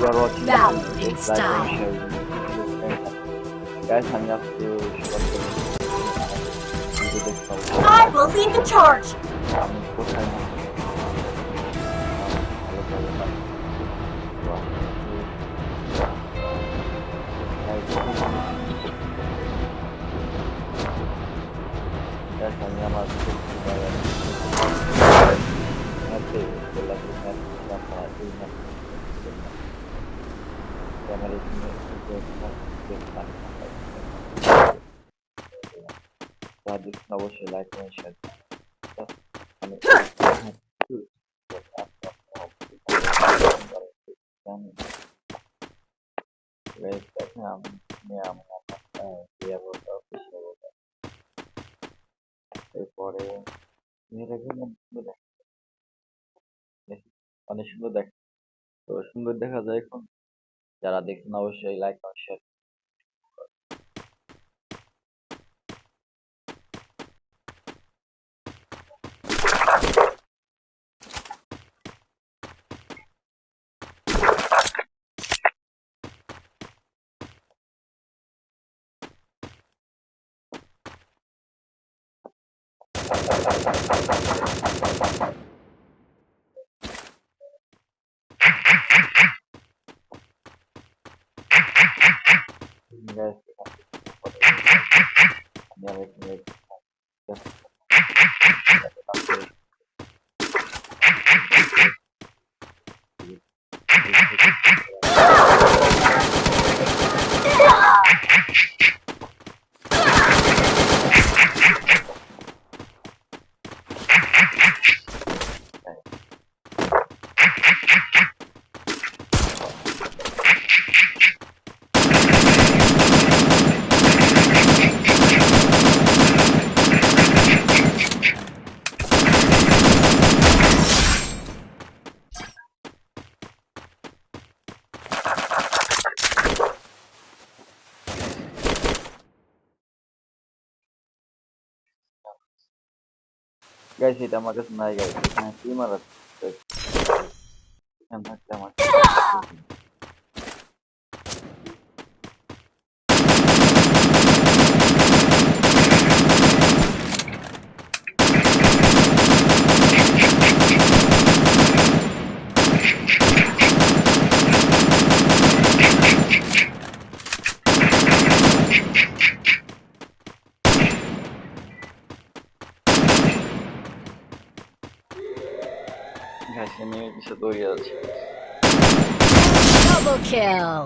are watching Validating this, like and style. share guys, আমি আজকে সকাল ভিডিও দেখতে পাবো I will lead the charge. আমি কোথায় ভালোভাবে guys, আমি আমার ম্যাপে গোলাপি ম্যাপ আপনারা এই ম্যাপ আমার এখানে অবশ্যই লাইক এবং শেয়ার আমি এরপরে অনেক সুন্দর দেখ তো সুন্দর দেখা যায় এখন যারা দেখছেন অবশ্যই লাইক এবং শেয়ার guys, আমি আর এখানে গাইস এটা আমার কাছে নাই গাইস এখানে স্টিমার আছে এখানে থাকলে আমার গাইস আমি কিছু দৌড়িয়ে যাচ্ছি Double kill.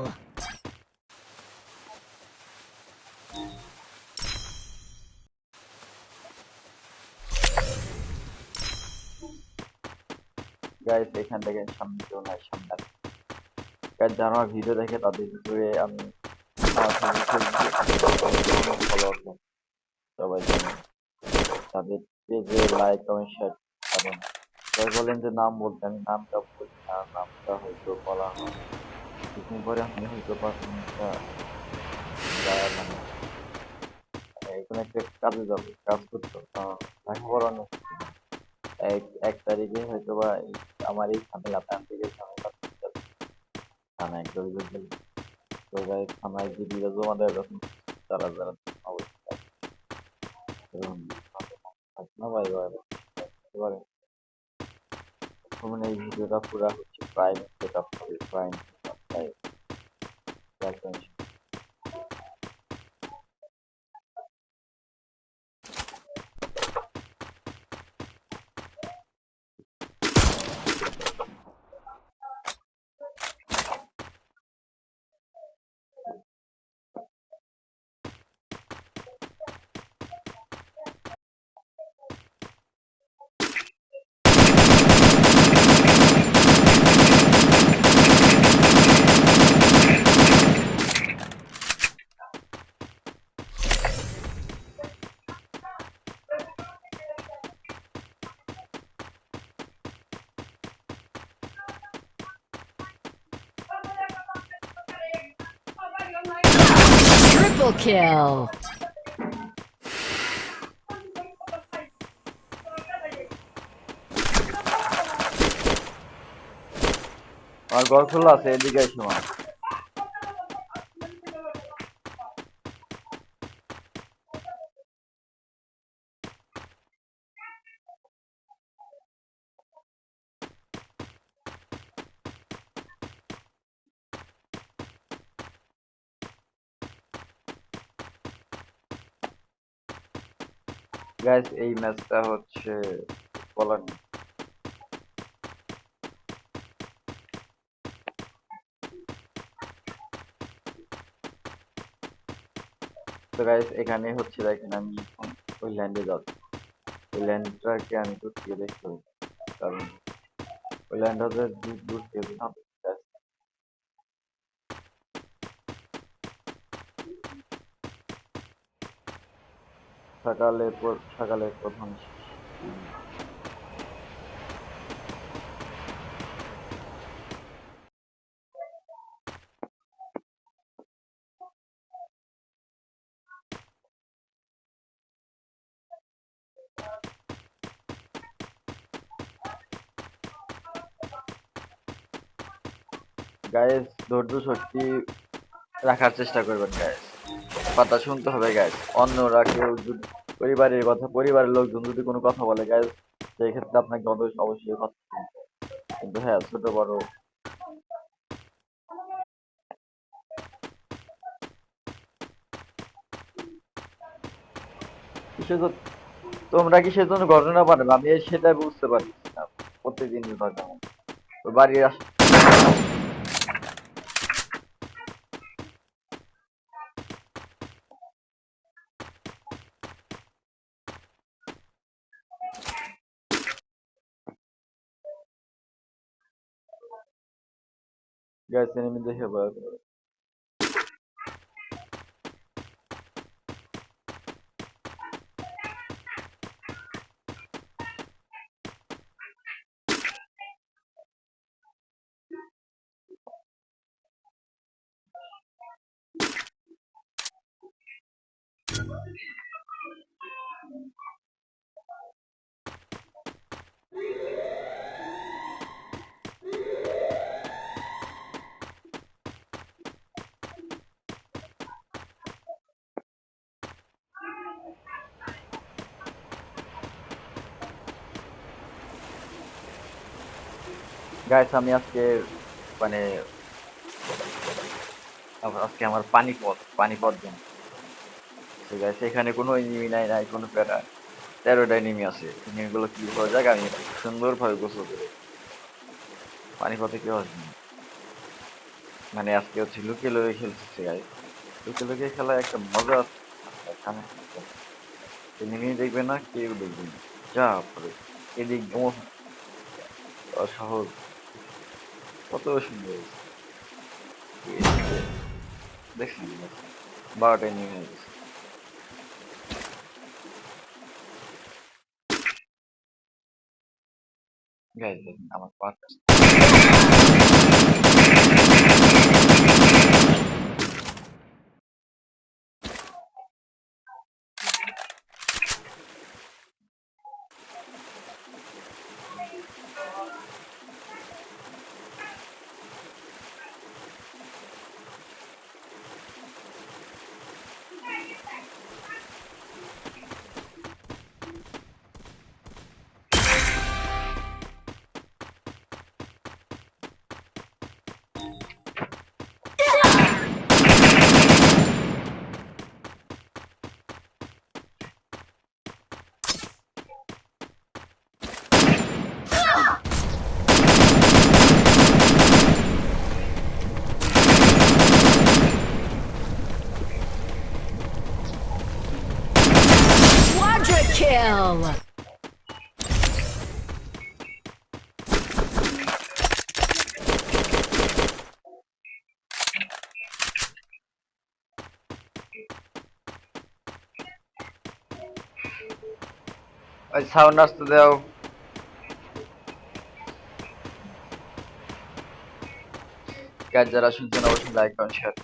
গাইস এখান থেকে সামনে কেউ নাই সামনে গাইস যারা আমার ভিডিও দেখে তাদের ভিতরে আমি সবাই জানে তাদের পেজে লাইক কমেন্ট শেয়ার করেন সবাই বলেন যে নাম বলতে আমি নামটা বলি না নামটা হয়তো বলা হয় কিছুদিন পরে আমি হয়তো পারফরমেন্সটা মানে এখানে একটা কাজে যাবো কাজ করতে লেখাপড়া এক তারিখে হয়তো বা আমার এই ঝামেলা প্যান থেকে ঝামেলা থানায় একটা অভিযোগ দিল তো গাই থানায় যে বিরোধ আমাদের এরকম তারা যারা অবস্থা এরকম না ভাই এবারে এই ভিডিওটা পুরা হচ্ছে প্রাইম সেট আপ করে প্রাইম Triple kill. আমার ঘর খোলা আছে, এদিকে এসো মা। গাইস এই ম্যাচটা হচ্ছে বলার নেই। তো গাইস এখানে হচ্ছে দেখেন আমি এখন ওই ল্যান্ডে যাচ্ছি। ওই ল্যান্ডটাকে আমি দূর থেকে দেখতে হবে, কারণ ওই ল্যান্ডটাতে দূর দূর থেকে না guys, সকালের প্রথম গাইস ধৈর্য শক্তি রাখার চেষ্টা করবেন গাইস, কথা শুনতে হবে গাইস। অন্যরা কেউ যদি পরিবারের লোকজন যদি কোনো কথা বলে গাইস, সেই ক্ষেত্রে আপনাকে অবশ্যই কথা শুনতে হবে। কিন্তু হ্যাঁ, ছোট বড় কিসের জন্য তোমরা কিসের জন্য ঘটনা বানাবে, আমি সেটা বুঝতে পারছি না। প্রতিদিন ঘটনা তো বাড়ির গাইস এনিমি দেখে ভয় করে। গাইস আমি আজকে মানে আজকে আমার পানিপথ জন্য ঠিক আছে, এখানে কোনো এনিমি নাই কোনো প্যারা। 13টা এনিমি আছে, এনিমি গুলো কি হয়ে যাক আমি সুন্দরভাবে গোসল করে পানিপথে কেউ আসবে না। মানে আজকে হচ্ছে লুকিয়ে লুকিয়ে খেলতেছে গাইস। লুকিয়ে লুকিয়ে খেলা একটা মজা আছে এখানে। এনিমি দেখবে না, কেউ দেখবে না, যা পরে এদিক শহর কত সুন্দর দেখছেন 12টা এনিমি হয়ে গেছে গাইস। দেখেন আমার পার্ট Quadra kill. সাউন্ড আসতে দাও গাইস, যারা শুনছেন অবশ্যই লাইক কমেন্ট শেয়ার